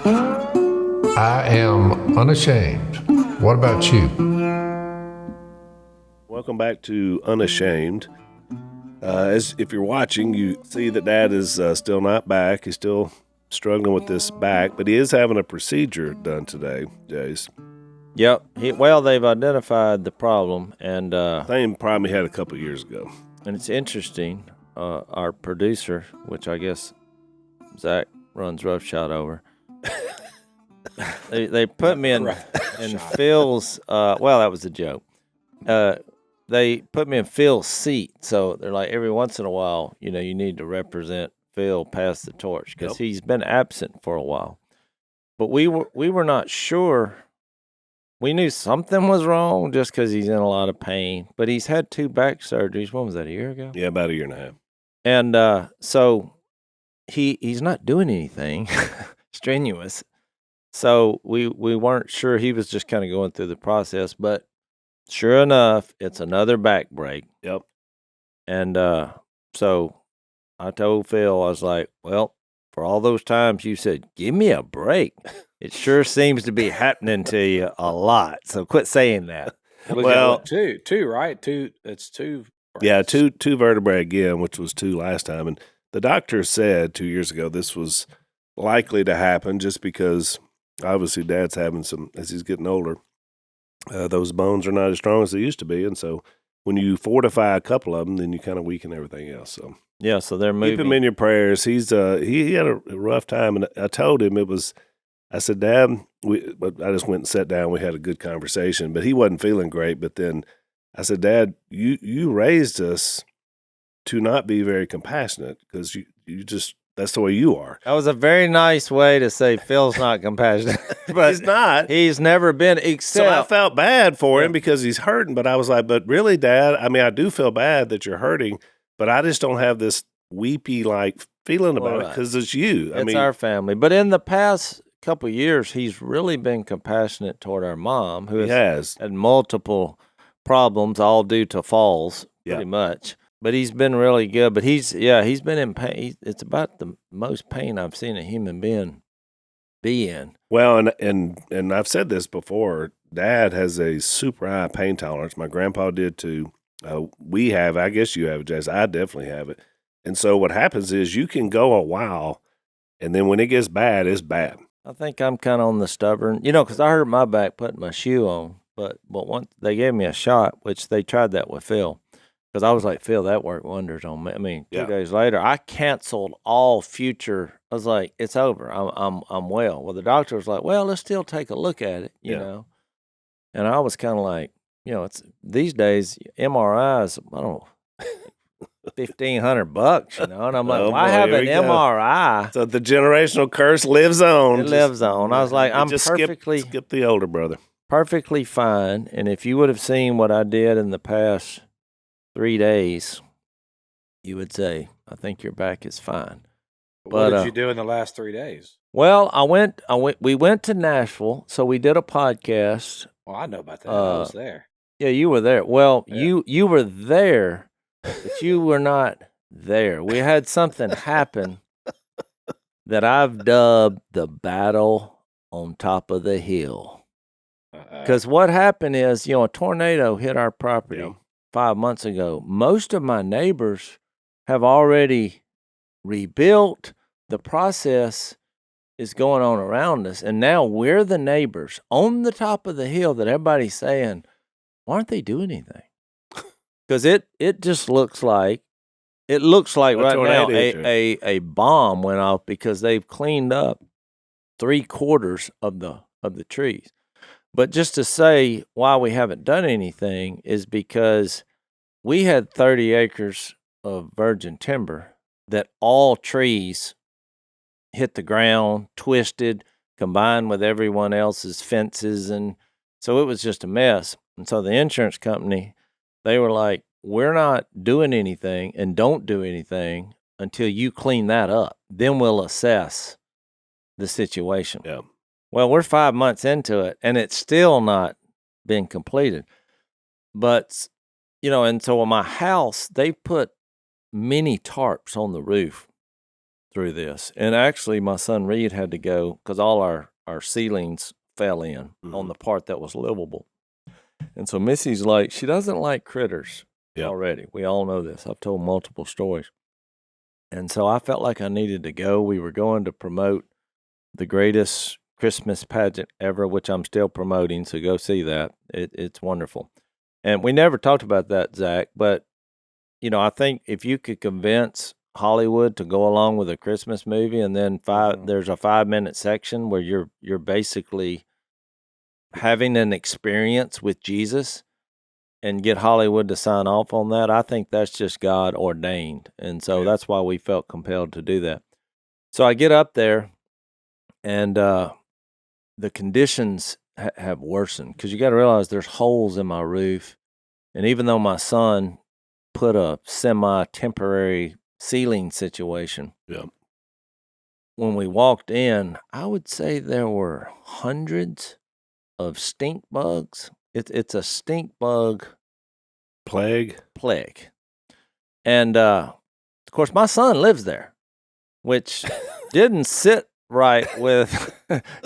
I am unashamed. What about you? Welcome back to Unashamed. As if you're watching, you see that Dad is still not back. He's still struggling with this back, but he is having a procedure done today, Jace. Yep. They've identified the problem, and Same problem he had a couple years ago. and it's interesting. Our producer, which I guess Zach runs roughshod over, they put me in Phil's. That was a joke. They put me in Phil's seat, so they're like, every once in a while, you need to represent Phil, pass the torch, because he's been absent for a while. But we were not sure. We knew something was wrong just because he's in a lot of pain. But he's had 2 back surgeries. When was that, a year ago? Yeah, about a year and a half. And so he's not doing anything strenuous. So we weren't sure. He was just kind of going through the process. But sure enough, it's another back break. Yep. And so I told Phil, I was like, well, for all those times you said, give me a break, it sure seems to be happening to you a lot. So quit saying that. Well, two, right? It's 2. Yeah, two vertebrae again, which was 2 last time. And the doctor said 2 years ago this was likely to happen just because obviously Dad's having some, as he's getting older, those bones are not as strong as they used to be. And so when you fortify a couple of them, then you kind of weaken everything else. So yeah, so they're moving. Keep him in your prayers. He's he had a rough time, and I told him I said, Dad, I just went and sat down. We had a good conversation, but he wasn't feeling great. But then I said, Dad, you raised us to not be very compassionate because you just, that's the way you are. That was a very nice way to say Phil's not compassionate. But he's not. He's never been, except. So I felt bad for him because he's hurting, but I was like, but really, Dad, I mean, I do feel bad that you're hurting, but I just don't have this weepy like feeling about it because it's you. It's our family. But in the past couple of years, he's really been compassionate toward our mom, who has had multiple problems, all due to falls, pretty much. But he's been really good. But he's been in pain. It's about the most pain I've seen a human being be in. Well, and I've said this before. Dad has a super high pain tolerance. My grandpa did too. We have, I guess you have it, Jess. I definitely have it. And so what happens is you can go a while, and then when it gets bad, it's bad. I think I'm kind of on the stubborn, because I hurt my back putting my shoe on. But once they gave me a shot, which they tried that with Phil. Because I was like, Phil, that worked wonders on me. I mean, 2 days later, I canceled all future. I was like, it's over. I'm well. Well, the doctor was like, well, let's still take a look at it, you know. And I was kind of like, it's these days MRIs. I don't know, $1,500, and I'm like, why have an MRI? So the generational curse lives on. It lives on. I was like, I'm just perfectly skip the older brother. Perfectly fine. And if you would have seen what I did in the past 3 days, you would say, I think your back is fine. What did you do in the last 3 days? Well, we went to Nashville, so we did a podcast. Well, I know about that. I was there. Yeah, you were there. Well, you were there, but you were not there. We had something happen that I've dubbed the battle on top of the hill. Because what happened is, a tornado hit our property 5 months ago. Most of my neighbors have already rebuilt. The process is going on around us. And now we're the neighbors on the top of the hill that everybody's saying, why aren't they doing anything? Because it just looks like, right now a bomb went off because they've cleaned up 3/4 of the trees. But just to say why we haven't done anything is because we had 30 acres of virgin timber that all trees hit the ground, twisted, combined with everyone else's fences. And so it was just a mess. And so the insurance company, they were like, we're not doing anything and don't do anything until you clean that up. Then we'll assess the situation. Yeah. Well, we're 5 months into it, and it's still not been completed. But, and so on my house, they put mini tarps on the roof through this. And actually, my son Reed had to go because all our ceilings fell in on the part that was livable. And so Missy's like, she doesn't like critters already. We all know this. I've told multiple stories. And so I felt like I needed to go. We were going to promote the greatest Christmas pageant ever, which I'm still promoting, so go see that. It's wonderful. And we never talked about that, Zach, but, I think if you could convince Hollywood to go along with a Christmas movie and then there's a 5-minute section where you're basically having an experience with Jesus and get Hollywood to sign off on that, I think that's just God ordained. And so that's why we felt compelled to do that. So I get up there, and the conditions have worsened because you got to realize there's holes in my roof. And even though my son put a semi-temporary ceiling situation, when we walked in, I would say there were hundreds of stink bugs. It's a stink bug plague. And, of course, my son lives there, which didn't sit right with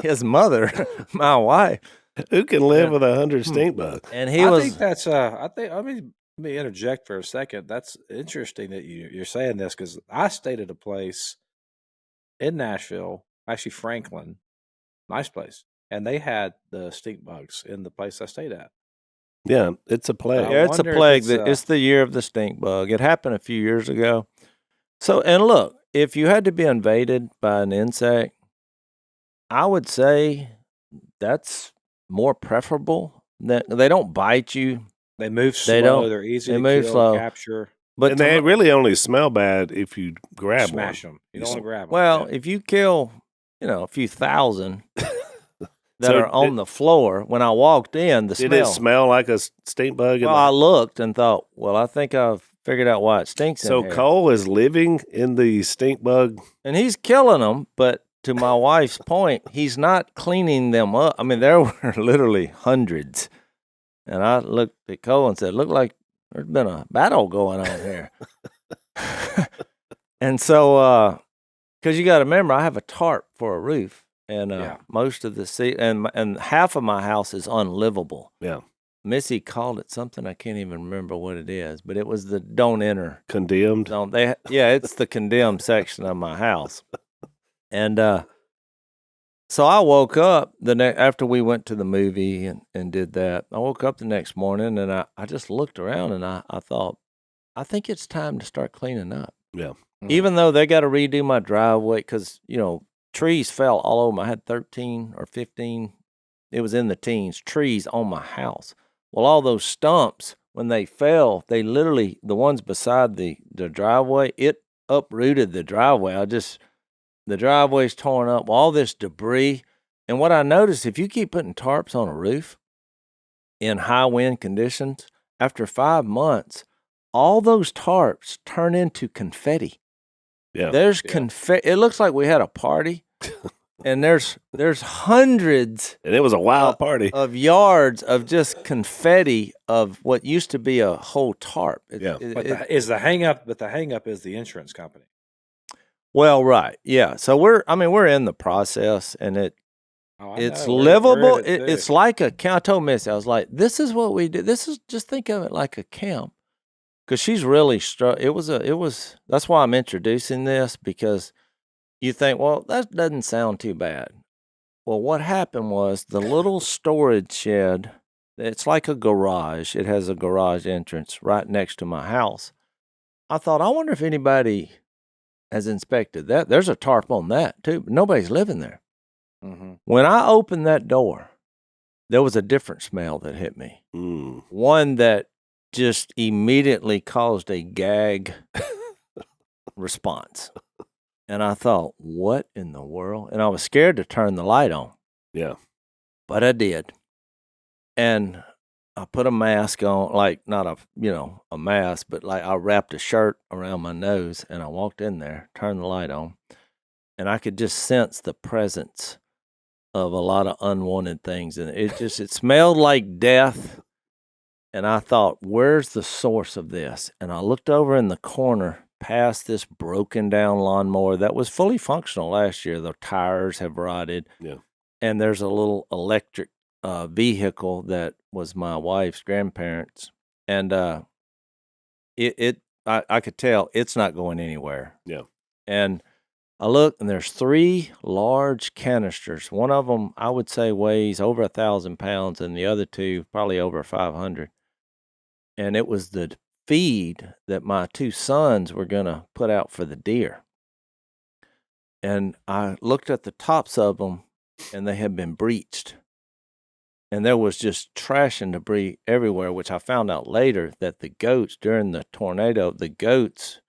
his mother, my wife. Who can live with 100 stink bugs? And I think that's, let me interject for a second. That's interesting that you're saying this because I stayed at a place in Nashville, actually Franklin, nice place. And they had the stink bugs in the place I stayed at. Yeah, it's a plague. Yeah, it's a plague. It's the year of the stink bug. It happened a few years ago. So, and look, if you had to be invaded by an insect, I would say that's more preferable. They don't bite you. They move slow. They're easy to kill, slow. Capture. But they really only smell bad if you grab Smash one. them. You don't want to grab them. Well, if you kill, a few thousand that are on the floor, when I walked in, did it smell like a stink bug? Well, I looked and thought, I think I've figured out why it stinks in here. So Cole is living in the stink bug? And he's killing them, but to my wife's point, he's not cleaning them up. I mean, there were literally hundreds. And I looked at Cole and said, look like there's been a battle going on here. And so, because you got to remember, I have a tarp for a roof. And most of the and half of my house is unlivable. Yeah. Missy called it something I can't even remember what it is, but it was the don't enter. Condemned? It's the condemned section of my house. And so I woke up after we went to the movie and did that. I woke up the next morning and I just looked around and I thought, I think it's time to start cleaning up. Yeah. Even though they got to redo my driveway because, trees fell all over. I had 13 or 15, it was in the teens, trees on my house. Well, all those stumps, when they fell, they literally, the ones beside the driveway, it uprooted the driveway. The driveway's torn up, all this debris. And what I noticed, if you keep putting tarps on a roof in high wind conditions, after 5 months, all those tarps turn into confetti. Yeah. There's confetti. It looks like we had a party. And there's hundreds, and it was a wild party of yards of just confetti of what used to be a whole tarp. The hang up is the insurance company. Well, right, yeah. So we're in the process, and it's livable. It's like a camp. I told Missy, I was like, "This is what we do. Just think of it like a camp," because she's really That's why I'm introducing this because. You think, well, that doesn't sound too bad. Well, what happened was the little storage shed, it's like a garage. It has a garage entrance right next to my house. I thought, I wonder if anybody has inspected that. There's a tarp on that, too, but nobody's living there. Mm-hmm. When I opened that door, there was a different smell that hit me. One that just immediately caused a gag response. And I thought, what in the world? And I was scared to turn the light on. Yeah. But I did. And I put a mask on, like not a mask, but like I wrapped a shirt around my nose and I walked in there, turned the light on, and I could just sense the presence of a lot of unwanted things. And it smelled like death. And I thought, where's the source of this? And I looked over in the corner past this broken down lawnmower that was fully functional last year. The tires have rotted. Yeah. And there's a little electric vehicle that was my wife's grandparents. And I could tell it's not going anywhere. Yeah. And I look, and there's 3 large canisters. One of them, I would say, weighs over 1,000 pounds, and the other 2 probably over 500. And it was the feed that my 2 sons were going to put out for the deer. And I looked at the tops of them, and they had been breached. And there was just trash and debris everywhere, which I found out later that the goats, during the tornado, the goats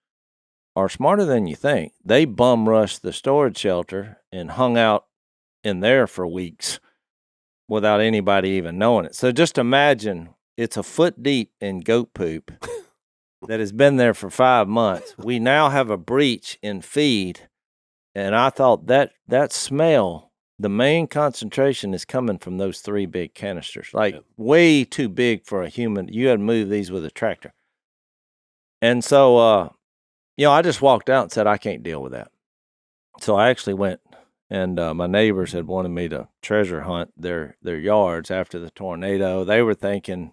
are smarter than you think. They bum rushed the storage shelter and hung out in there for weeks without anybody even knowing it. So just imagine it's a foot deep in goat poop that has been there for 5 months. We now have a breach in feed, and I thought that smell, the main concentration is coming from those 3 big canisters, like way too big for a human. You had to move these with a tractor. And so, I just walked out and said, I can't deal with that. So I actually went, and my neighbors had wanted me to treasure hunt their yards after the tornado. They were thinking,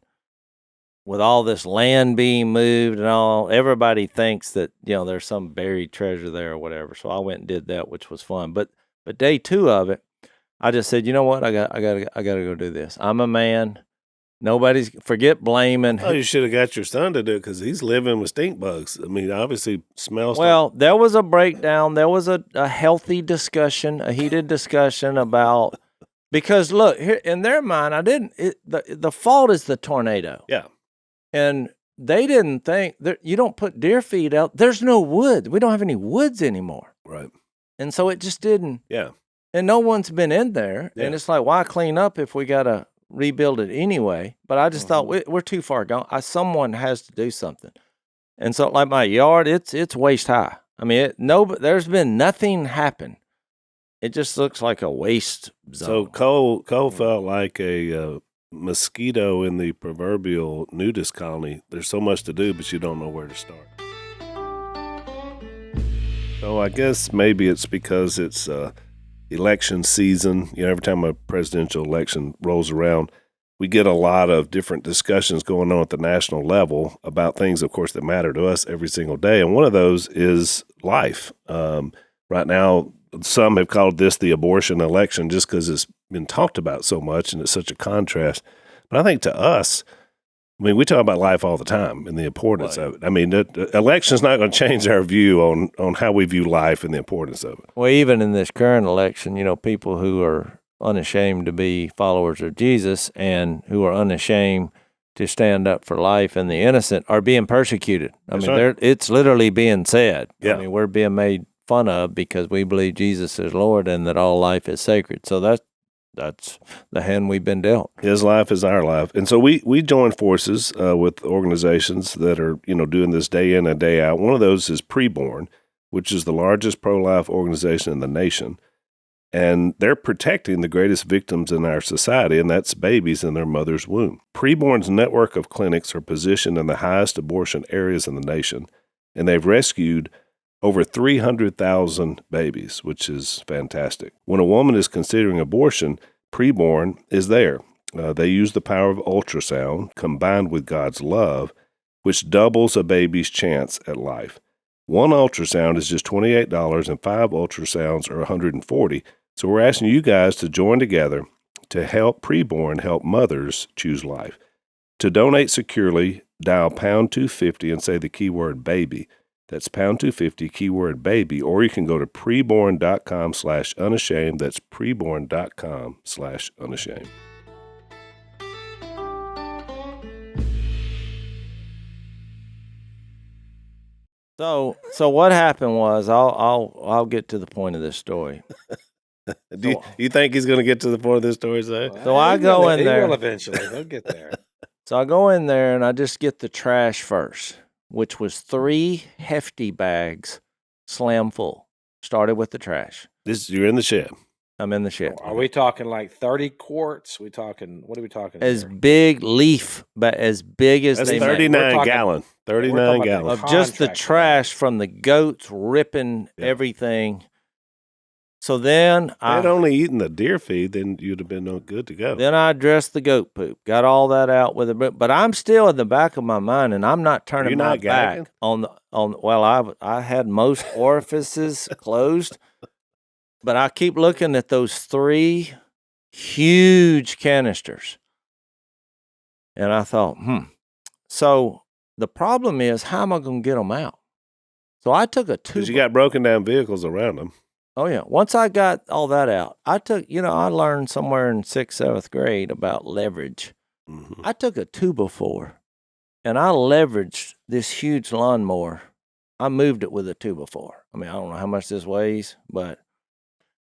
with all this land being moved and all, everybody thinks that, there's some buried treasure there or whatever. So I went and did that, which was fun. But day 2 of it, I just said, you know what? I got to go do this. I'm a man. Nobody's, forget blaming. Oh, you should have got your son to do it because he's living with stink bugs. I mean, obviously smells. Well, there was a breakdown. There was a healthy discussion, a heated discussion about, because look, here, in their mind, the fault is the tornado. Yeah. And they didn't think that you don't put deer feed out. There's no wood. We don't have any woods anymore. Right. And so it just didn't. Yeah. And no one's been in there. Yeah. And it's like, why clean up if we got to rebuild it anyway? But I just thought we're too far gone. Someone has to do something. And so, like my yard, it's waist high. I mean, there's been nothing happen. It just looks like a waste zone. So Cole felt like a mosquito in the proverbial nudist colony. There's so much to do, but you don't know where to start. So I guess maybe it's because it's election season. Every time a presidential election rolls around, we get a lot of different discussions going on at the national level about things, of course, that matter to us every single day. And one of those is life. Right now, some have called this the abortion election just because it's been talked about so much and it's such a contrast. But I think to us, we talk about life all the time and the importance of it. I mean, the election's not going to change our view on how we view life and the importance of it. Well, even in this current election, people who are unashamed to be followers of Jesus and who are unashamed to stand up for life and the innocent are being persecuted. It's literally being said. Yeah. We're being made fun of because we believe Jesus is Lord and that all life is sacred. So that's the hand we've been dealt. His life is our life. And so we join forces with organizations that are, doing this day in and day out. One of those is Preborn, which is the largest pro-life organization in the nation. And they're protecting the greatest victims in our society, and that's babies in their mother's womb. Preborn's network of clinics are positioned in the highest abortion areas in the nation, and they've rescued over 300,000 babies, which is fantastic. When a woman is considering abortion, Preborn is there. They use the power of ultrasound combined with God's love, which doubles a baby's chance at life. One ultrasound is just $28, and 5 ultrasounds are $140. So we're asking you guys to join together to help Preborn help mothers choose life. To donate securely, dial pound 250 and say the keyword baby. That's pound 250, keyword baby, or you can go to preborn.com/unashamed. That's preborn.com/unashamed. So what happened was, I'll get to the point of this story. Do you think he's going to get to the point of this story, Zay? So I go in there. He will eventually. They'll get there. So I go in there and I just get the trash first, which was 3 hefty bags, slam full. Started with the trash. You're in the shed. I'm in the shed. Are we talking like 30 quarts? What are we talking? As here? big leaf, but as big as That's they make. 39 gallon. 39 about gallon. Of just the contract trash from the goats ripping everything. So then If they had only eaten the deer feed, then you'd have been good to go. Then I addressed the goat poop, got all that out with it, but I'm still in the back of my mind, and I'm not turning You're my not gagging? back on. Well, I had most orifices closed, but I keep looking at those 3 huge canisters, and I thought, So the problem is, how am I going to get them out? So I took a 2. Because you got broken down vehicles around them. Oh, yeah. Once I got all that out, I learned somewhere in 6th, 7th grade about leverage. Mm-hmm. I took a 2x4 and I leveraged this huge lawnmower. I moved it with a 2x4. I mean, I don't know how much this weighs,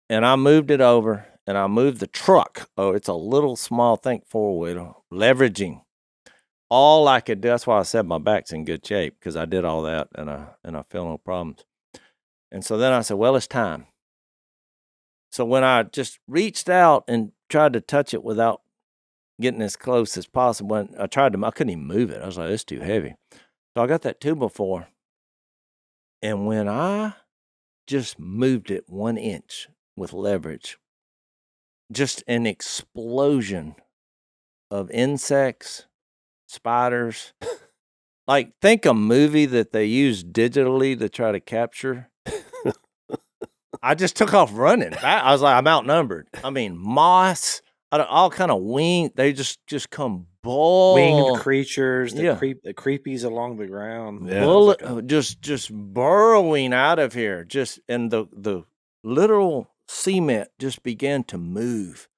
and I moved it over and I moved the truck. Oh, it's a little small, 4-wheeler, leveraging. All I could do, that's why I said my back's in good shape, because I did all that and I feel no problems. And so then I said, well, it's time. So when I just reached out and tried to touch it without getting as close as possible, I couldn't even move it. I was like, it's too heavy. So I got that 2x4. And when I just moved it 1 inch with leverage, just an explosion of insects, spiders. Like, think a movie that they use digitally to try to capture. I just took off running. I was like, I'm outnumbered. I mean, moss, all kind of wing. They just come winged creatures, the Yeah. the creepies along the ground. Yeah. bullet, just burrowing out of here. And the literal cement just began to move.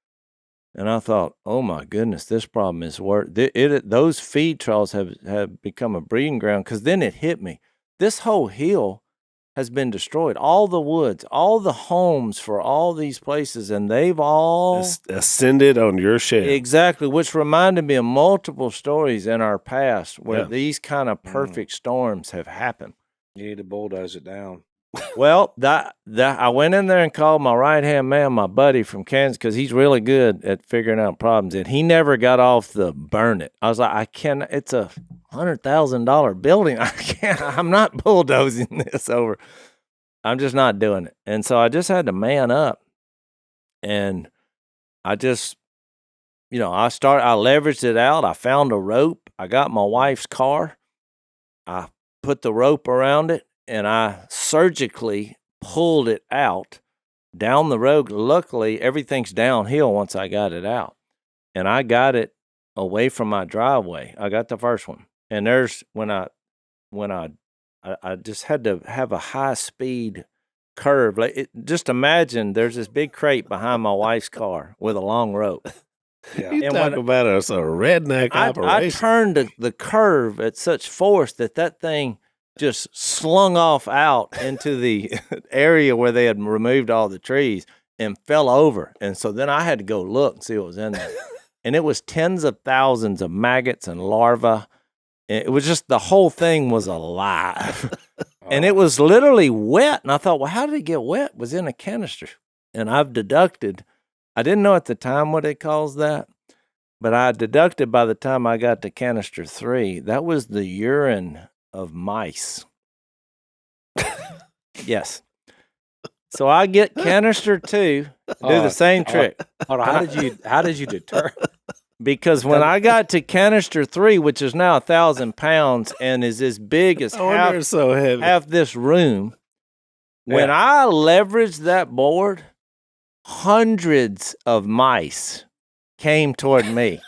And I thought, oh my goodness, this problem is worse. Those feed troughs have become a breeding ground, because then it hit me. This whole hill has been destroyed. All the woods, all the homes for all these places, and they've all ascended on your shed. Exactly, which reminded me of multiple stories in our past where these kind of perfect storms have happened. You need to bulldoze it down. Well, I went in there and called my right-hand man, my buddy from Kansas, because he's really good at figuring out problems, and he never got off the burn it. I was like, it's a $100,000 building. I'm not bulldozing this over. I'm just not doing it. And so I just had to man up, and I just, I leveraged it out. I found a rope. I got my wife's car. I put the rope around it, and I surgically pulled it out down the road. Luckily, everything's downhill once I got it out. And I got it away from my driveway. I got the first one. And there's when I just had to have a high speed curve. Just imagine there's this big crate behind my wife's car with a long rope. Yeah. You talk about a redneck operation. I turned the curve at such force that thing just slung off out into the area where they had removed all the trees and fell over. And so then I had to go look and see what was in there. And it was tens of thousands of maggots and larvae. It was just, the whole thing was alive. And it was literally wet. And I thought, well, how did it get wet? It was in a canister. And I've deducted, I didn't know at the time what it calls that, but I deducted by the time I got to canister 3, that was the urine of mice. Yes. So I get canister 2, do the same trick. Hold on, how did you deter? Because when I got to canister 3, which is now 1,000 pounds and is as big as half this room, when I leveraged that board, hundreds of mice came toward me.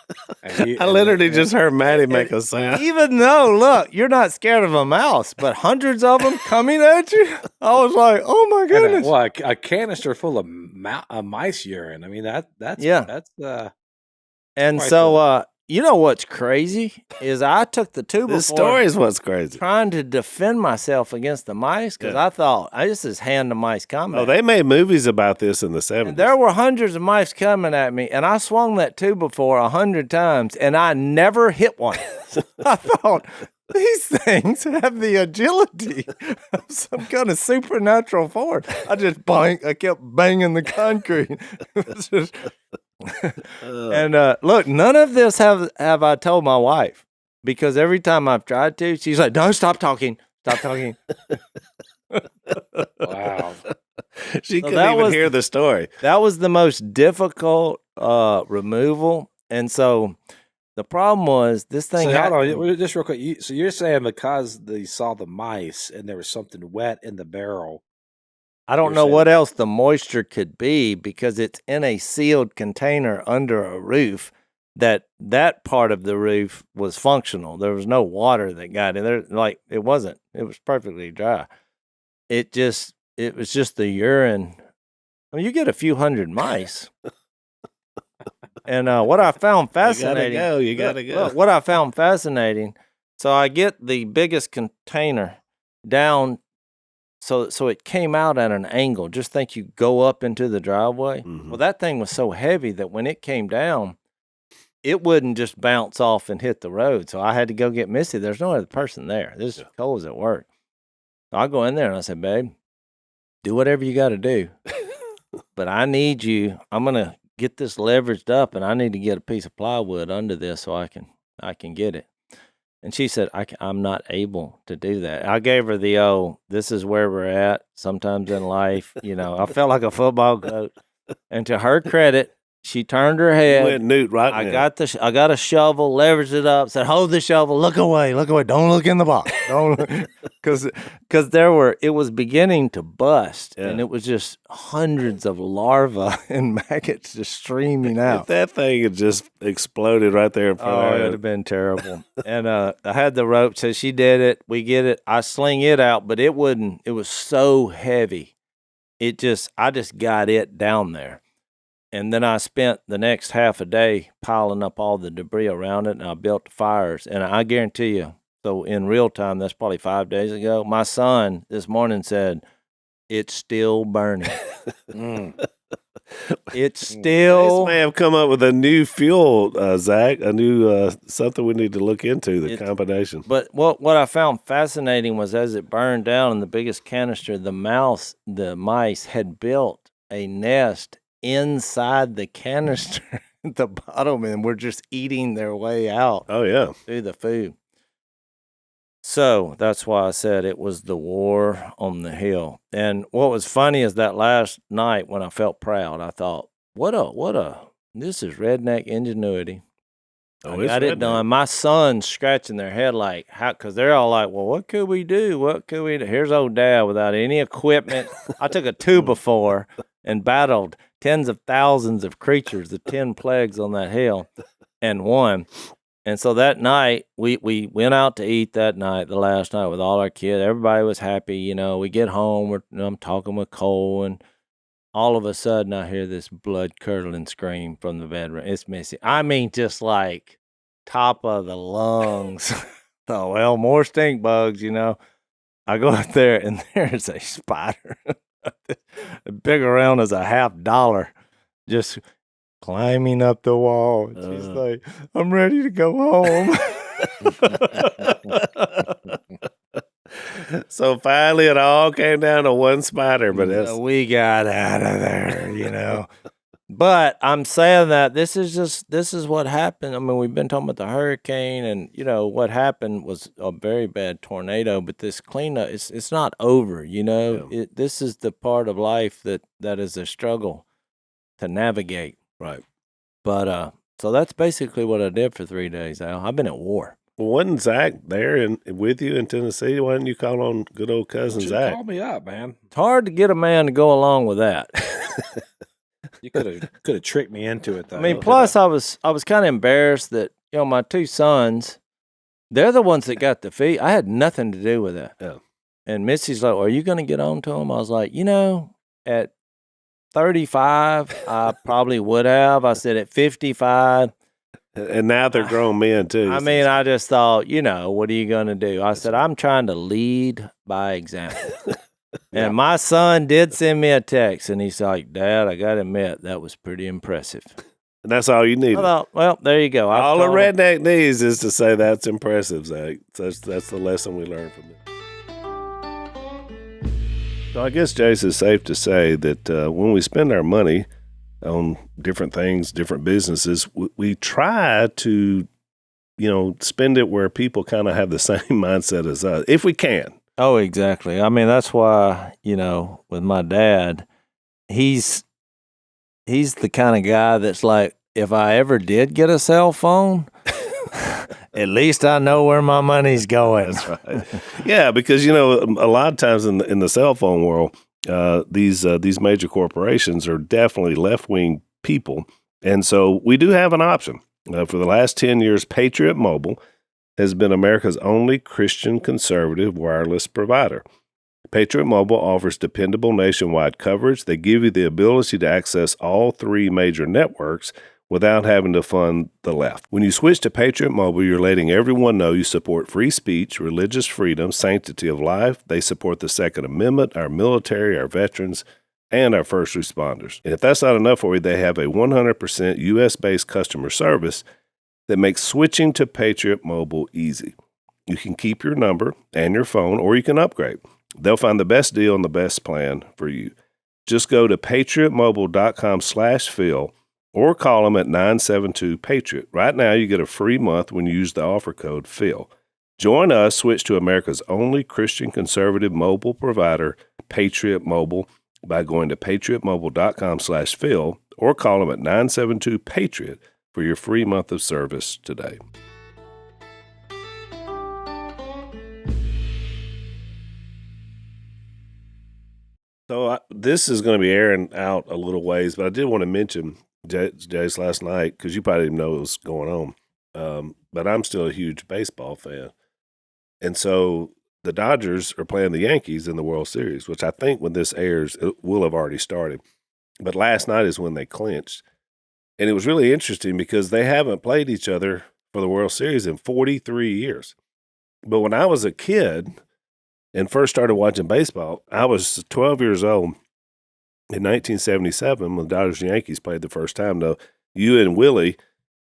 I literally just heard Maddie make a sound. Even though, look, you're not scared of a mouse, but hundreds of them coming at you, I was like, oh my goodness. Well, a canister full of mice urine. I mean, that's and so, you know what's crazy is I took the 2x4. This story is what's crazy. Trying to defend myself against the mice, because I thought, this is hand-to-mice combat. Oh, they made movies about this in the 70s. And there were hundreds of mice coming at me, and I swung that 2x4 100 times, and I never hit one. I thought, these things have the agility of some kind of supernatural force. I kept banging the concrete. It was just, and look, none of this have I told my wife, because every time I've tried to, she's like, "No, stop talking, stop talking." Wow. She couldn't even hear the story. That was the most difficult removal, and so the problem was this thing. So hold on, just real quick. So you're saying because they saw the mice and there was something wet in the barrel. I don't know what else the moisture could be, because it's in a sealed container under a roof. That part of the roof was functional. There was no water that got in there. Like, it wasn't. It was perfectly dry. It was just the urine. I mean, you get a few hundred mice. And what I found fascinating. You gotta go. Look, what I found fascinating. So I get the biggest container down. So it came out at an angle. Just think you go up into the driveway. Mm-hmm. Well, that thing was so heavy that when it came down, it wouldn't just bounce off and hit the road. So I had to go get Missy. There's no other person there. Cole was at work. So I go in there and I said, "Babe, do whatever you got to do. But I need you. I'm going to get this leveraged up, and I need to get a piece of plywood under this so I can get it." And she said, "I'm not able to do that." I gave her the, this is where we're at sometimes in life. I felt like a football coach. And to her credit, she turned her head. Went Newt right I got a shovel, leveraged it up, said, "Hold the shovel, look away, don't look in the box." Because it was beginning to bust, and it was just hundreds of larvae and maggots just streaming out. If that thing had just exploded right there in front of her, it would have been terrible. And I had the rope, so she did it. We get it. I sling it out, but it wouldn't. It was so heavy. I just got it down there. And then I spent the next half a day piling up all the debris around it, and I built the fires. And I guarantee you, so in real time, that's probably 5 days ago, my son this morning said, "It's still burning." It's still. This may have come up with a new fuel, Zach, a new something we need to look into, the combination. But what I found fascinating was, as it burned down in the biggest canister, the mice had built a nest inside the canister at the bottom, and were just eating their way out. Oh, yeah. Through the food. So that's why I said it was the war on the hill. And what was funny is that last night when I felt proud, I thought, this is redneck ingenuity. I got it done. My son's scratching their head like, how? Because they're all like, "Well, what could we do? What could we do?" Here's old Dad without any equipment. I took a 2x4 and battled tens of thousands of creatures, the 10 plagues on that hill, and won. And so that night, we went out to eat that night, the last night, with all our kids. Everybody was happy. We get home, I'm talking with Cole, and all of a sudden I hear this blood-curdling scream from the bedroom. It's Missy. I mean, just like top of the lungs. So, well, more stink bugs, I go up there, and there's a spider. Big around as a $50, just climbing up the wall. And she's like, "I'm ready to go home." So finally it all came down to one spider, but we got out of there, But I'm saying that this is what happened. I mean, we've been talking about the hurricane, and what happened was a very bad tornado. But this cleanup, it's not over. Yeah. This is the part of life that is a struggle to navigate. Right. But so that's basically what I did for 3 days. Al, I've been at war. Well, wasn't Zach there with you in Tennessee? Why didn't you call on good old cousin Zach? Call me up, man. It's hard to get a man to go along with that. You could have tricked me into it, though. I mean, plus I was kind of embarrassed that my 2 sons, they're the ones that got the feed. I had nothing to do with that. Yeah. And Missy's like, "Are you going to get on to them?" I was like, at 35, I probably would have. I said at 55. And now they're grown men, too. I mean, I just thought, what are you going to do? I said, I'm trying to lead by example. And my son did send me a text, and he's like, "Dad, I got to admit, that was pretty impressive." And that's all you need. Well, there you go. All a redneck needs is to say that's impressive, Zach. That's the lesson we learned from it. So I guess, Jace, it's safe to say that when we spend our money on different things, different businesses, we try to, spend it where people kind of have the same mindset as us, if we can. Oh, exactly. I mean, that's why, with my dad, he's the kind of guy that's like, if I ever did get a cell phone, at least I know where my money's going. That's right. Yeah, because a lot of times in the cell phone world, these major corporations are definitely left-wing people, and so we do have an option. For the last 10 years, Patriot Mobile has been America's only Christian conservative wireless provider. Patriot Mobile offers dependable nationwide coverage. They give you the ability to access all three major networks without having to fund the left. When you switch to Patriot Mobile, you're letting everyone know you support free speech, religious freedom, sanctity of life. They support the Second Amendment, our military, our veterans, and our first responders. And if that's not enough for you, they have a 100% U.S.-based customer service that makes switching to Patriot Mobile easy. You can keep your number and your phone, or you can upgrade. They'll find the best deal and the best plan for you. Just go to patriotmobile.com/Phil or call them at 972-PATRIOT. Right now, you get a free month when you use the offer code Phil. Join us, switch to America's only Christian conservative mobile provider, Patriot Mobile, by going to patriotmobile.com/Phil or call them at 972-PATRIOT for your free month of service today. So this is going to be airing out a little ways, but I did want to mention Jace last night because you probably didn't know what was going on. But I'm still a huge baseball fan. And so the Dodgers are playing the Yankees in the World Series, which I think when this airs, it will have already started. But last night is when they clinched. And it was really interesting because they haven't played each other for the World Series in 43 years. But when I was a kid and first started watching baseball, I was 12 years old in 1977 when the Dodgers and Yankees played the first time. Though you and Willie,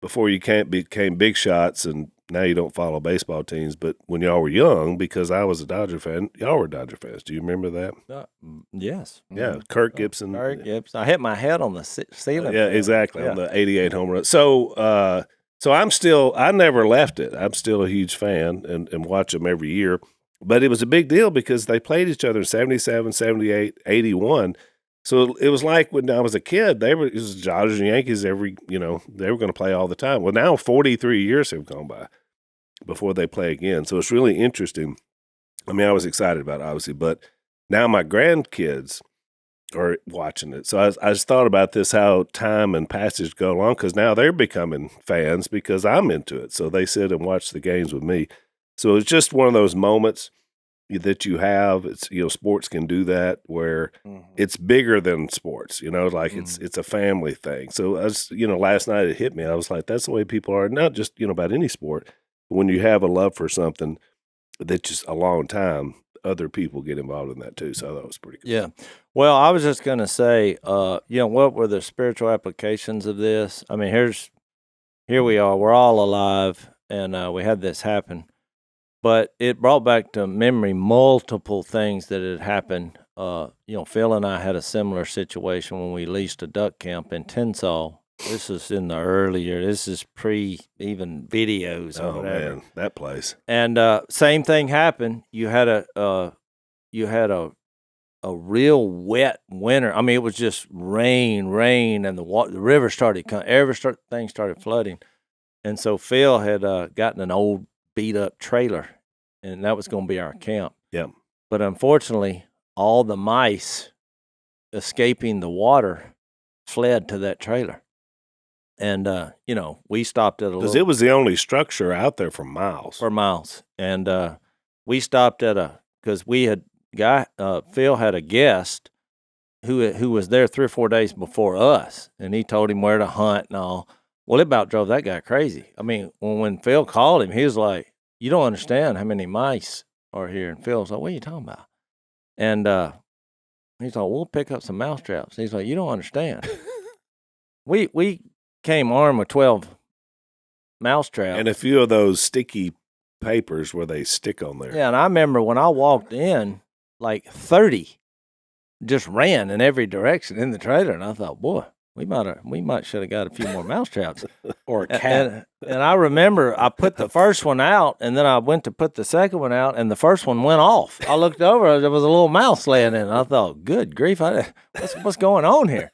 before you became big shots, and now you don't follow baseball teams, but when y'all were young, because I was a Dodger fan, y'all were Dodger fans. Do you remember that? Yes. Yeah, Kirk Gibson. Kirk Gibson. I hit my head on the ceiling. Yeah, exactly, on the 88 home run. So I never left it. I'm still a huge fan and watch them every year. But it was a big deal because they played each other in 77, 78, 81. So it was like when I was a kid, it was Dodgers and Yankees they were going to play all the time. Well, now 43 years have gone by before they play again. So it's really interesting. I mean, I was excited about it, obviously, but now my grandkids are watching it. So I just thought about this, how time and passage go along, because now they're becoming fans because I'm into it. So they sit and watch the games with me. So it's just one of those moments that you have. It's sports can do that where it's bigger than sports. It's a family thing. So last night it hit me. I was like, that's the way people are. Not just about any sport. But when you have a love for something that's just a long time, other people get involved in that too. So that was pretty cool. Yeah. Well, I was just going to say, what were the spiritual applications of this? I mean, here we are. We're all alive, and we had this happen. But it brought back to memory multiple things that had happened. Phil and I had a similar situation when we leased a duck camp in Tensall. This is in the earlier. This is pre even videos. Or whatever. Man, that place. And same thing happened. You had a real wet winter. I mean, it was just rain, and the river started coming. Everything started flooding, and so Phil had gotten an old beat up trailer, and that was going to be our camp. Yeah. But unfortunately, all the mice escaping the water fled to that trailer. And, we stopped at because it was the only structure out there for miles. And we stopped at because we had Phil had a guest who was there 3 or 4 days before us, and he told him where to hunt and all. Well, it about drove that guy crazy. I mean, when Phil called him, he was like, "You don't understand how many mice are here." And Phil was like, "What are you talking about?" And he's like, "We'll pick up some mouse traps." He's like, "You don't understand. we came armed with 12 mousetraps. And a few of those sticky papers where they stick on there. Yeah, and I remember when I walked in, like 30 just ran in every direction in the trailer, and I thought, boy, we might should have got a few more mousetraps or a cat. And I remember I put the first one out, and then I went to put the second one out, and the first one went off. I looked over, there was a little mouse laying in it. I thought, good grief, what's going on here?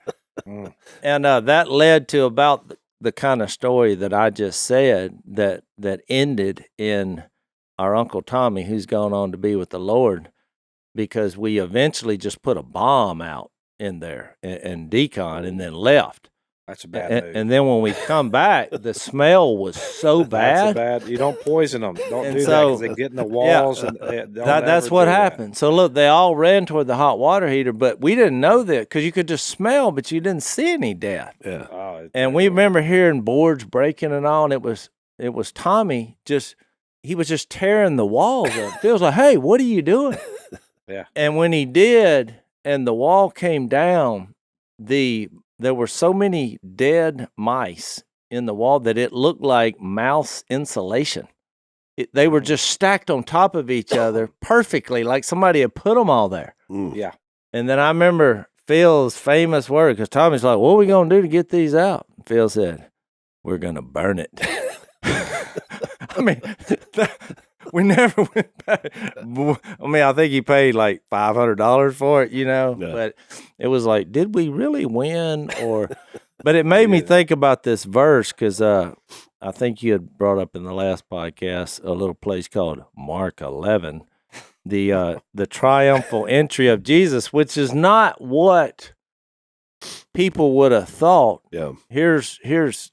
And that led to about the kind of story that I just said that ended in our Uncle Tommy, who's gone on to be with the Lord, because we eventually just put a bomb out in there and decon and then left. That's a bad move. And then when we come back, the smell was so bad. That's bad. You don't poison them. Don't And do that so- because they get in the walls. Yeah, and that's what happened. So look, they all ran toward the hot water heater, but we didn't know that because you could just smell, but you didn't see any death. Yeah. Oh, And we remember hearing boards breaking and all, and it was Tommy he was just tearing the walls up. Phil's like, hey, what are you doing? Yeah. And when he did, and the wall came down, there were so many dead mice in the wall that it looked like mouse insulation. They were just stacked on top of each other perfectly, like somebody had put them all there. Yeah. And then I remember Phil's famous word, because Tommy's like, what are we going to do to get these out? Phil said, we're going to burn it. I mean, we never went back. I mean, I think he paid like $500 for it, Yeah. but it was like, did we really win? But it made me think about this verse because I think you had brought up in the last podcast a little place called Mark 11, the triumphal entry of Jesus, which is not what people would have thought. Yeah. Here's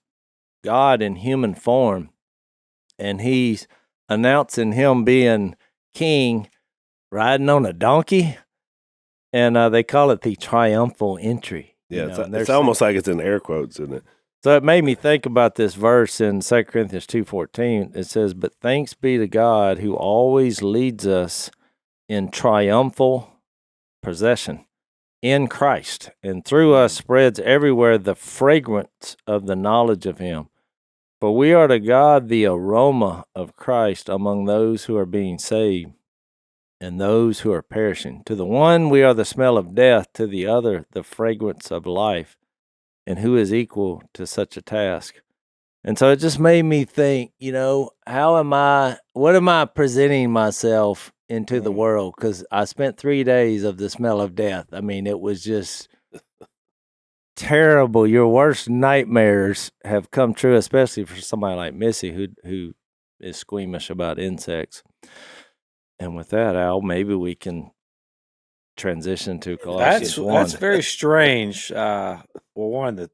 God in human form, and he's announcing him being king, riding on a donkey, and they call it the triumphal entry. Yeah. and It's almost like it's in air quotes, isn't it? So it made me think about this verse in 2 Corinthians 2:14. It says, but thanks be to God who always leads us in triumphal possession in Christ, and through us spreads everywhere the fragrance of the knowledge of him. For we are to God the aroma of Christ among those who are being saved and those who are perishing. To the one we are the smell of death, to the other the fragrance of life. And who is equal to such a task? And so it just made me think, what am I presenting myself into the world? Because I spent 3 days of the smell of death. I mean, it was just terrible. Your worst nightmares have come true, especially for somebody like Missy who is squeamish about insects. And with that, Al, maybe we can transition to Colossians 1. That's very strange. Well, one, the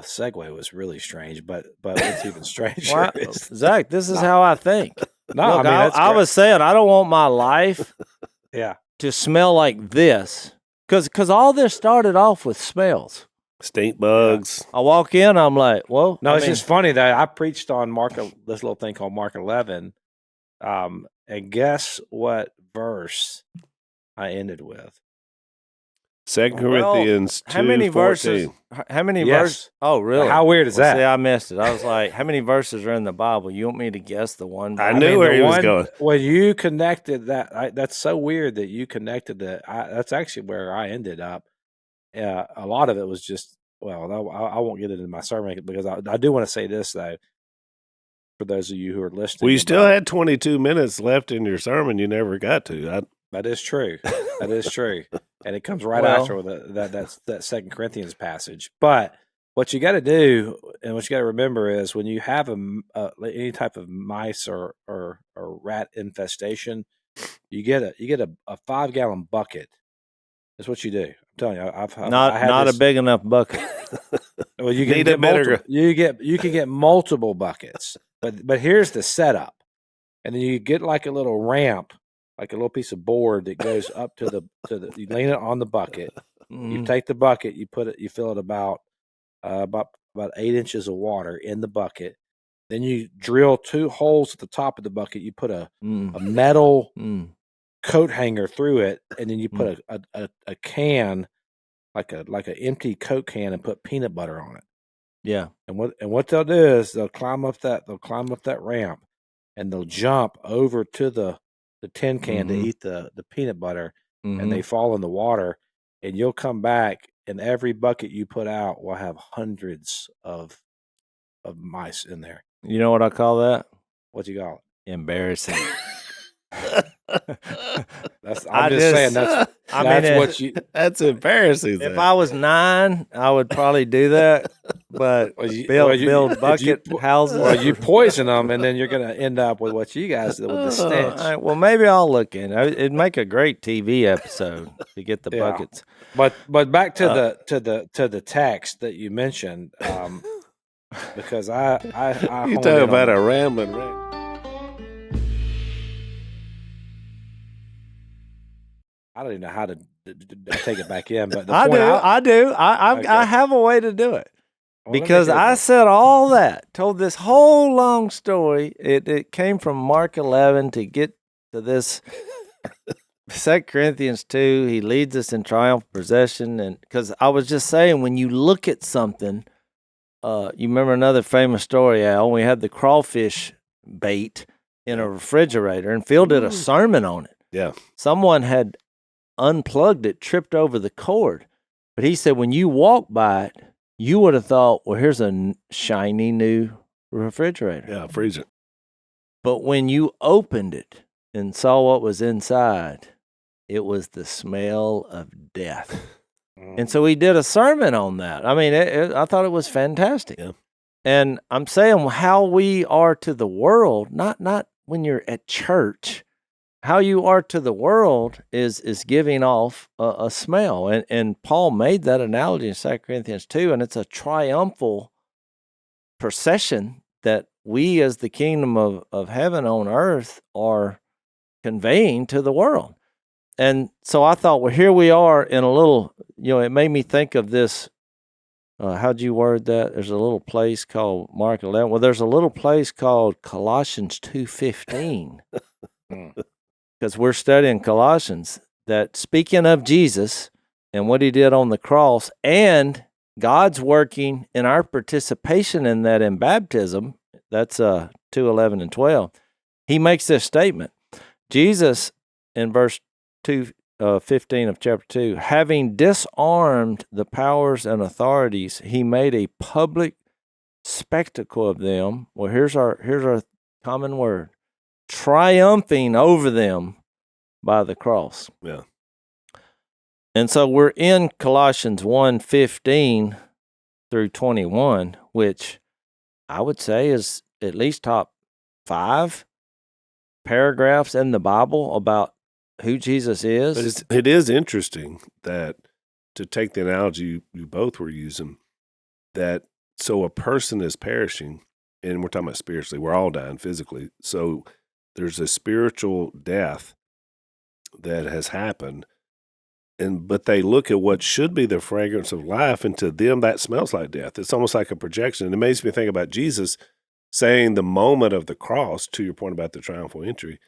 segue was really strange, but what's even stranger Well, is Zach, this is how I think. no. Look, I mean, that's I great. was saying I don't want my life Yeah. to smell like this, because all this started off with smells. Stink bugs. I walk in, I'm like, well, No, I it's mean, just funny that I preached on this little thing called Mark 11, and guess what verse I ended with? 2 Corinthians 2:14. how many verses? How many Yes. verses? Oh, really? How weird is Well, that? See, I missed it. I was like, how many verses are in the Bible? You want me to guess the one? I knew where the he was one- going. When you connected that, that's so weird that you connected that. That's actually where I ended up. A lot of it was just, well, I won't get into my sermon because I do want to say this, though, for those of you who are listening. Well, you still about- had 22 minutes left in your sermon. You never got to. That is true. That is true. And it comes right Well- after that 2 Corinthians passage. But what you got to do and what you got to remember is when you have any type of mice or rat infestation, you get a 5-gallon bucket. That's what you do. I'm telling you, I had not this- a big enough bucket. Well, you can Need a get better- multiple, you can get multiple buckets, but here's the setup, and then you get like a little ramp, like a little piece of board that goes up to the you lean it on the bucket. You Mhm. take the bucket, you fill it about 8 inches of water in the bucket. Then you drill 2 holes at the top of the bucket. You put a metal coat hanger through it, and then you put a can, like an empty Coke can, and put peanut butter on it. Yeah. And what they'll do is they'll climb up that ramp, and they'll jump over to the tin can to Mhm. eat the peanut butter, and Mhm. they fall in the water, and you'll come back, and every bucket you put out will have hundreds of mice in there. You know what I call that? What you call Embarrassing. it? I'm just saying that's what you. That's embarrassing. If Zach. I was 9, I would probably do that. But build bucket houses. Well, you poison them, and then you're going to end up with what you guys did with the stench. All right, well, maybe I'll look in. It'd make a great TV episode to get the Yeah. buckets. But back to the text that you mentioned, because I You honed talk in about on- a rambling rant. I don't even know how to take it back in, but the I point do. Okay. I have a way to do it. Well, let me Because hear I that. said all that, told this whole long story. It came from Mark 11 to get to this 2 Corinthians 2. He leads us in triumph possession. And because I was just saying, when you look at something, you remember another famous story, Al? We had the crawfish bait in a refrigerator, and Phil did a sermon on it. Yeah. Someone had unplugged it, tripped over the cord. But he said, when you walk by it, you would have thought, well, here's a shiny new refrigerator. Yeah, freezer. But when you opened it and saw what was inside, it was the smell of death. And so he did a sermon on that. I mean, I thought it was fantastic. Yeah. And I'm saying how we are to the world, not when you're at church, how you are to the world is giving off a smell. And Paul made that analogy in 2 Corinthians 2, and it's a triumphal procession that we as the kingdom of heaven on earth are conveying to the world. And so I thought, well, here we are in a little, it made me think of this. How'd you word that? There's a little place called Mark 11. Well, there's a little place called Colossians 2:15. Because we're studying Colossians, that speaking of Jesus and what he did on the cross, and God's working in our participation in that in baptism, that's 2:11 and 12, he makes this statement. Jesus, in verse 2:15 of chapter 2, having disarmed the powers and authorities, he made a public spectacle of them. Well, here's our common word. Triumphing over them by the cross. Yeah. And so we're in Colossians 1:15 through 21, which I would say is at least top 5 paragraphs in the Bible about who Jesus is. But it is interesting that, to take the analogy you both were using, that so a person is perishing, and we're talking about spiritually, we're all dying physically. So there's a spiritual death that has happened, but they look at what should be the fragrance of life, and to them that smells like death. It's almost like a projection. And it makes me think about Jesus saying the moment of the cross, to your point about the triumphal entry,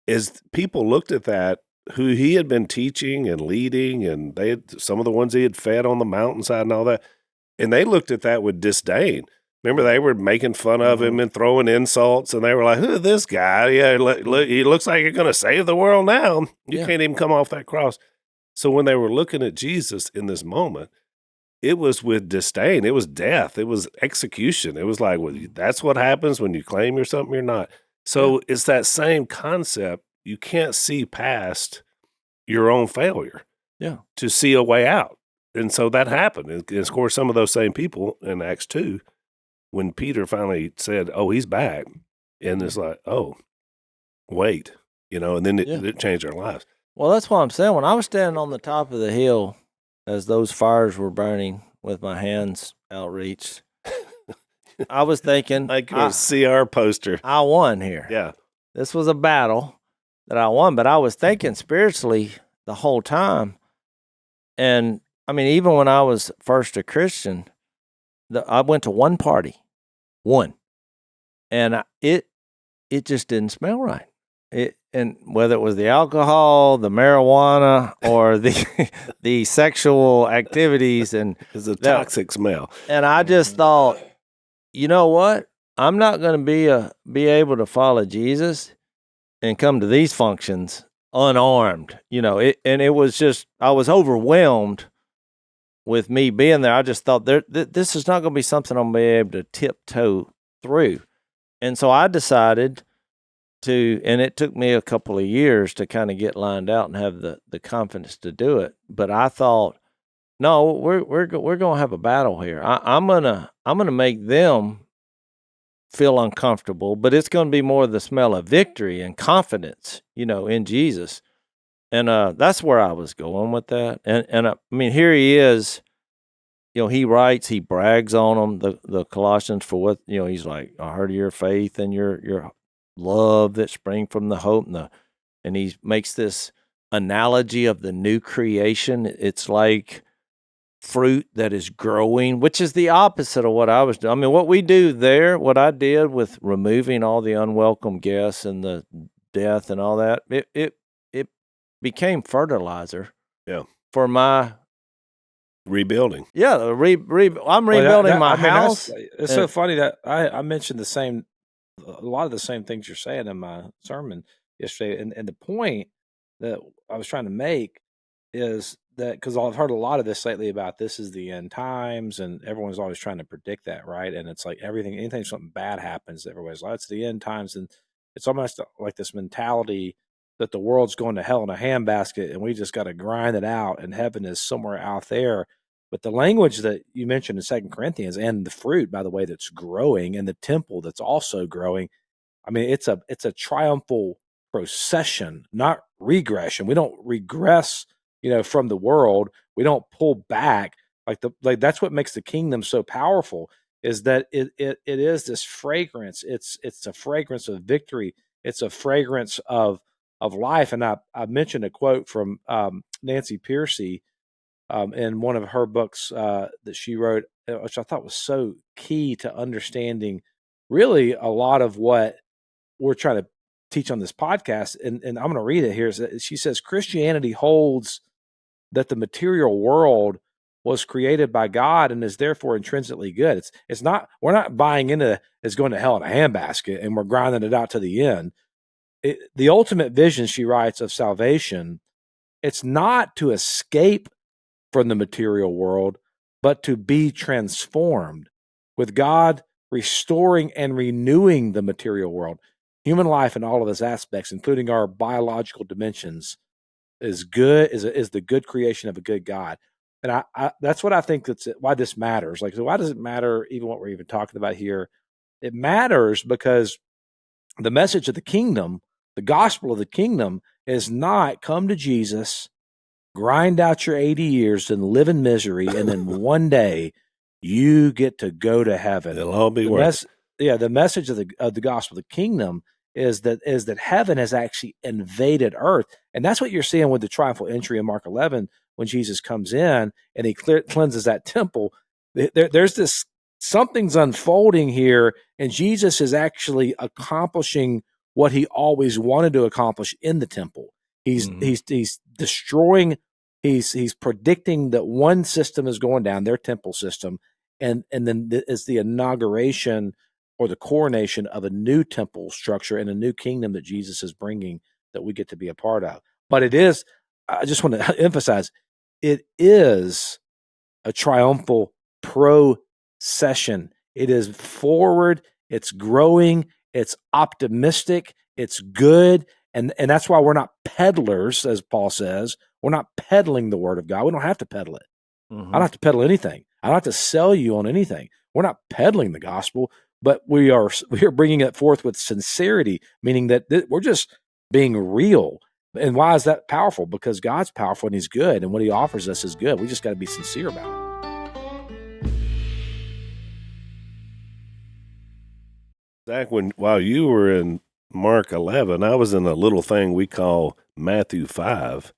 is people looked at that, who he had been teaching and leading, and they had some of the ones he had fed on the mountainside and all that, and they looked at that with disdain. Remember, they were making fun of him and throwing insults, and they were like, who is this guy? Yeah, look, he looks like you're going to save the world now. You can't even come off that cross. So when they were looking at Jesus in this moment, it was with disdain. It was death. It was execution. It was like, well, that's what happens when you claim you're something you're not. So it's that same concept. You can't see past your own failure to see a way out. And so that happened. And of course, some of those same people in Acts 2, when Peter finally said, oh, he's back, and it's like, oh, wait, and then it changed our lives. Well, that's what I'm saying. When I was standing on the top of the hill as those fires were burning with my hands outreached, I was thinking, like a CR poster. I won here. Yeah. This was a battle that I won, but I was thinking spiritually the whole time. And I mean, even when I was first a Christian, I went to one party, and it just didn't smell right. and whether it was the alcohol, the marijuana, or the sexual activities, and It's a toxic smell. And I just thought, you know what? I'm not going to be able to follow Jesus and come to these functions unarmed. And it was just, I was overwhelmed with me being there. I just thought this is not going to be something I'm going to be able to tiptoe through. And so I decided and it took me a couple of years to kind of get lined out and have the confidence to do it. But I thought, no, we're going to have a battle here. I'm gonna make them feel uncomfortable, but it's going to be more the smell of victory and confidence, in Jesus. And that's where I was going with that. And I mean, here he is. He writes, he brags on them, the Colossians, for what, he's like, I heard of your faith and your love that spring from the hope, and he makes this analogy of the new creation. It's like fruit that is growing, which is the opposite of what I was doing. I mean, what we do there, what I did with removing all the unwelcome guests and the death and all that, it became fertilizer. Yeah. For my rebuilding. Yeah, I'm rebuilding my house. It's so funny that I mentioned a lot of the same things you're saying in my sermon yesterday, and the point that I was trying to make is that, because I've heard a lot of this lately about this is the end times, and everyone's always trying to predict that, right? And it's like anything something bad happens, everybody's like, it's the end times, and it's almost like this mentality that the world's going to hell in a handbasket, and we just got to grind it out, and heaven is somewhere out there. But the language that you mentioned in 2 Corinthians, and the fruit, by the way, that's growing, and the temple that's also growing, I mean, it's a triumphal procession, not regression. We don't regress, from the world. We don't pull back. Like that's what makes the kingdom so powerful, is that it is this fragrance. It's a fragrance of victory. It's a fragrance of life. And I mentioned a quote from Nancy Pearcey in one of her books that she wrote, which I thought was so key to understanding really a lot of what we're trying to teach on this podcast. And I'm going to read it here. She says, Christianity holds that the material world was created by God and is therefore intrinsically good. It's not, we're not buying into it's going to hell in a handbasket and we're grinding it out to the end. The ultimate vision, she writes, of salvation, it's not to escape from the material world, but to be transformed, with God restoring and renewing the material world. Human life in all of its aspects, including our biological dimensions, is good, is the good creation of a good God. And I that's what I think that's why this matters. Like, so why does it matter even what we're even talking about here? It matters because the message of the kingdom, the gospel of the kingdom, is not come to Jesus, grind out your 80 years and live in misery, and then one day you get to go to heaven. It'll all be worth it. The message of the gospel of the kingdom is that heaven has actually invaded earth. And that's what you're seeing with the triumphal entry in Mark 11 when Jesus comes in and he cleanses that temple. There's this, something's unfolding here, and Jesus is actually accomplishing what he always wanted to accomplish in the temple. He's destroying, he's predicting that one system is going down, their temple system, and then it's the inauguration or the coronation of a new temple structure and a new kingdom that Jesus is bringing that we get to be a part of. But it is, I just want to emphasize, it is a triumphal procession. It is forward, it's growing, it's optimistic, it's good. And that's why we're not peddlers, as Paul says. We're not peddling the word of God. We don't have to peddle it. I don't have to peddle anything. I don't have to sell you on anything. We're not peddling the gospel, but we are bringing it forth with sincerity, meaning that we're just being real. And why is that powerful? Because God's powerful and he's good, and what he offers us is good. We just got to be sincere about it. Zach, while you were in Mark 11, I was in a little thing we call Matthew 5,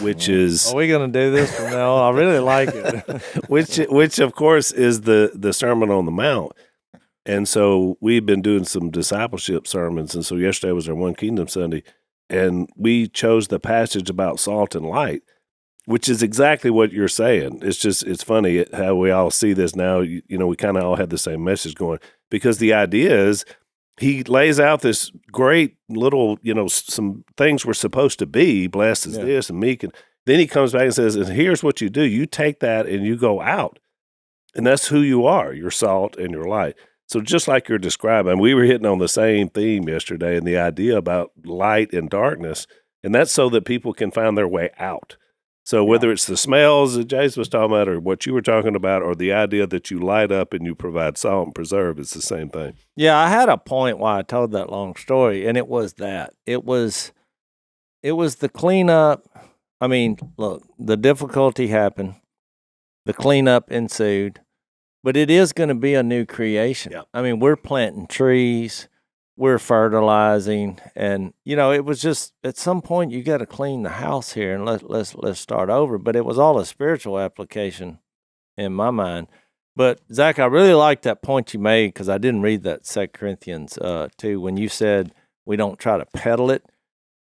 which is... Are we going to do this from now on? I really like it. which of course is the Sermon on the Mount. And so we've been doing some discipleship sermons. And so yesterday was our One Kingdom Sunday, and we chose the passage about salt and light, which is exactly what you're saying. It's funny how we all see this now. We kind of all have the same message going, because the idea is he lays out this great little, some things we're supposed to be, blessed as this and meek. And then he comes back and says, and here's what you do. You take that and you go out. And that's who you are. You're salt and you're light. So just like you're describing, we were hitting on the same theme yesterday, and the idea about light and darkness, and that's so that people can find their way out. So whether it's the smells that Jase was talking about, or what you were talking about, or the idea that you light up and you provide salt and preserve, it's the same thing. Yeah, I had a point why I told that long story, and it was that. It was the cleanup. I mean, look, the difficulty happened. The cleanup ensued. But it is going to be a new creation. Yeah. I mean, we're planting trees, we're fertilizing, and it was just at some point you got to clean the house here and let's start over. But it was all a spiritual application in my mind. But Zach, I really like that point you made, because I didn't read that 2 Corinthians 2 when you said we don't try to peddle it,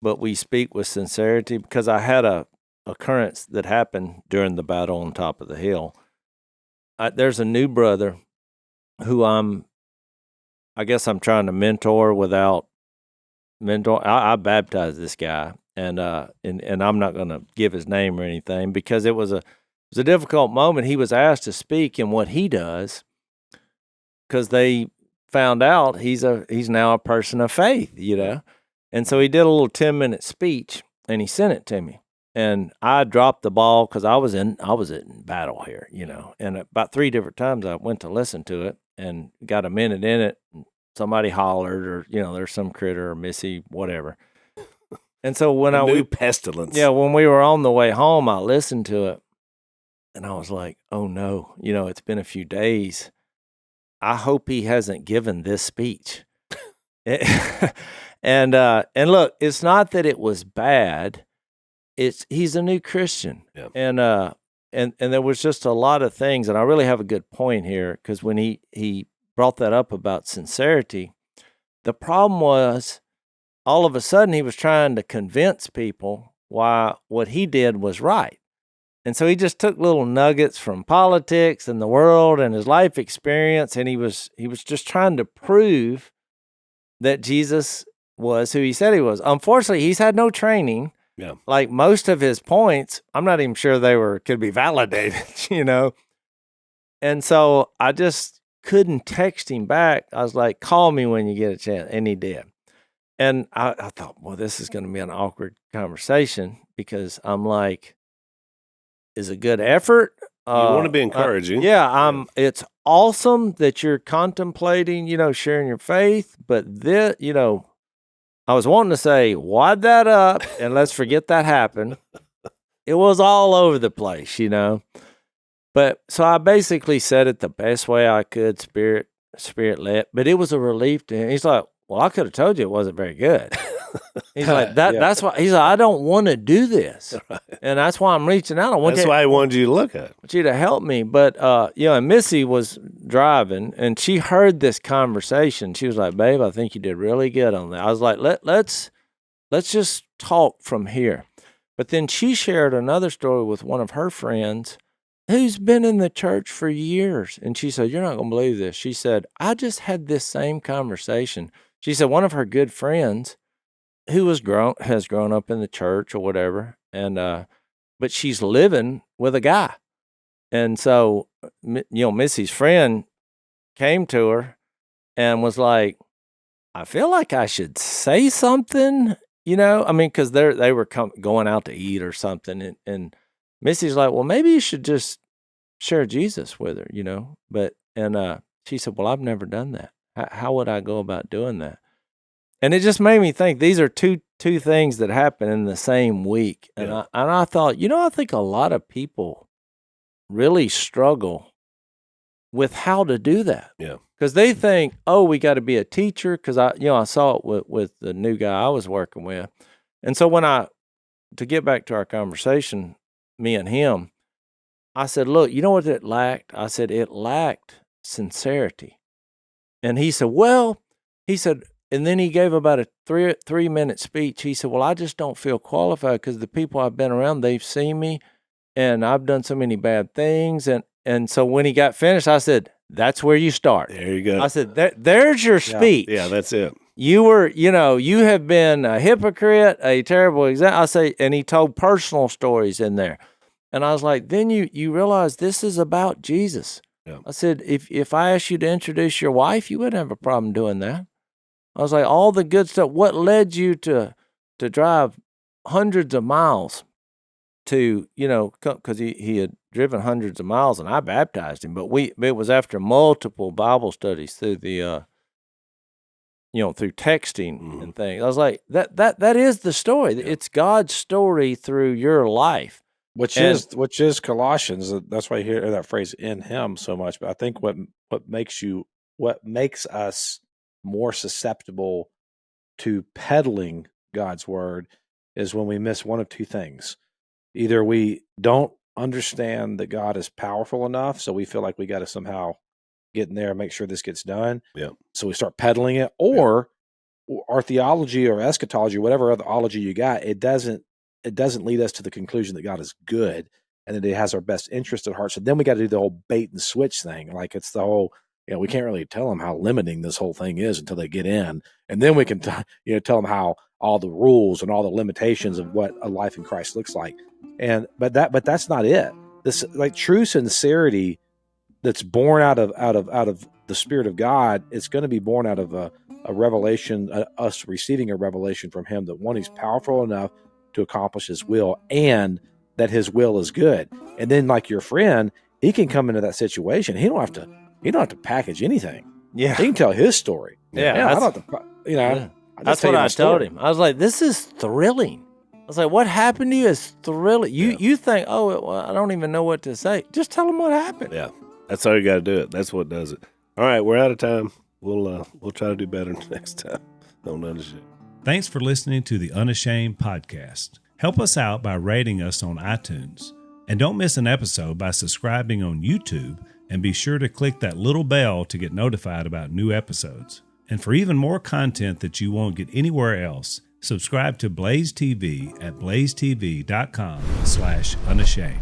but we speak with sincerity. Because I had a occurrence that happened during the battle on top of the hill. There's a new brother who I guess I'm trying to mentor without mentor. I baptized this guy, and I'm not going to give his name or anything, because it was a difficult moment. He was asked to speak in what he does, because they found out he's now a person of faith, and so he did a little 10-minute speech, and he sent it to me. And I dropped the ball because I was in battle here, And about 3 different times I went to listen to it and got a minute in it. And somebody hollered, or there's some critter or Missy, whatever. And so when pestilence, when we were on the way home, I listened to it, and I was like, oh no, it's been a few days. I hope he hasn't given this speech. And look, it's not that it was bad. He's a new Christian, and there was just a lot of things, and I really have a good point here, because when he brought that up about sincerity, the problem was all of a sudden he was trying to convince people why what he did was right, and so he just took little nuggets from politics and the world and his life experience, and he was just trying to prove that Jesus was who he said he was. Unfortunately, he's had no training. Yeah. Like most of his points, I'm not even sure could be validated, And so I just couldn't text him back. I was like, call me when you get a chance. And he did. And I thought, well, this is going to be an awkward conversation, because I'm like, is a good effort. You want to be encouraging. It's awesome that you're contemplating, sharing your faith. But this, I was wanting to say, wad that up and let's forget that happened. It was all over the place, But so I basically said it the best way I could, spirit led. But it was a relief to him. He's like, well, I could have told you it wasn't very good. He's like, that's why. He's like, I don't want to do this. Right. And that's why I'm reaching out. That's why I wanted you to look at it. I want you to help me. But, and Missy was driving, and she heard this conversation. She was like, babe, I think you did really good on that. I was like, let's just talk from here. But then she shared another story with one of her friends who's been in the church for years. And she said, you're not going to believe this. She said, I just had this same conversation. She said, one of her good friends who has grown up in the church or whatever, and but she's living with a guy. And so, Missy's friend came to her and was like, I feel like I should say something, because they were going out to eat or something. And Missy's like, well, maybe you should just share Jesus with her, But she said, well, I've never done that. How would I go about doing that? And it just made me think these are two things that happen in the same week. And I thought, I think a lot of people really struggle with how to do that. Yeah. Because they think, oh, we got to be a teacher. Because I saw it with the new guy I was working with. And so to get back to our conversation, me and him, I said, look, you know what it lacked? I said, it lacked sincerity. And he said, well, he said, and then he gave about a 3-minute speech. He said, well, I just don't feel qualified because the people I've been around, they've seen me and I've done so many bad things. And so when he got finished, I said, that's where you start. There you go. I said, there's your speech. Yeah, that's it. You were, you have been a hypocrite, a terrible example. I say, and he told personal stories in there. And I was like, then you realize this is about Jesus. Yeah. I said, if I asked you to introduce your wife, you wouldn't have a problem doing that. I was like, all the good stuff. What led you to drive hundreds of miles to, because he had driven hundreds of miles and I baptized him, but it was after multiple Bible studies through the, through texting and things. I was like, that is the story. Yeah. It's God's story through your life. Which is Colossians. That's why I hear that phrase "in Him" so much. But I think what makes us more susceptible to peddling God's word is when we miss one of two things. Either we don't understand that God is powerful enough, so we feel like we got to somehow get in there and make sure this gets done. Yeah. So we start peddling it, or our theology or eschatology, whatever other ology you got, it doesn't lead us to the conclusion that God is good and that He has our best interest at heart. So then we got to do the whole bait and switch thing. Like it's the whole, we can't really tell them how limiting this whole thing is until they get in. And then we can, tell them how all the rules and all the limitations of what a life in Christ looks like. But that's not it. This like true sincerity that's born out of the Spirit of God. It's going to be born out of a revelation, us receiving a revelation from Him that one, He's powerful enough to accomplish His will and that His will is good. And then like your friend, he can come into that situation. He don't have to package anything. Yeah. He can tell his story. Yeah. I don't have to, That's what I told him. I was like, this is thrilling. I was like, what happened to you is thrilling. You think, I don't even know what to say. Just tell them what happened. Yeah. That's how you got to do it. That's what does it. All right. We're out of time. We'll try to do better next time. Don't Unashamed. Thanks for listening to the Unashamed podcast. Help us out by rating us on iTunes. And don't miss an episode by subscribing on YouTube, and be sure to click that little bell to get notified about new episodes. And for even more content that you won't get anywhere else, subscribe to Blaze TV at blazetv.com/unashamed.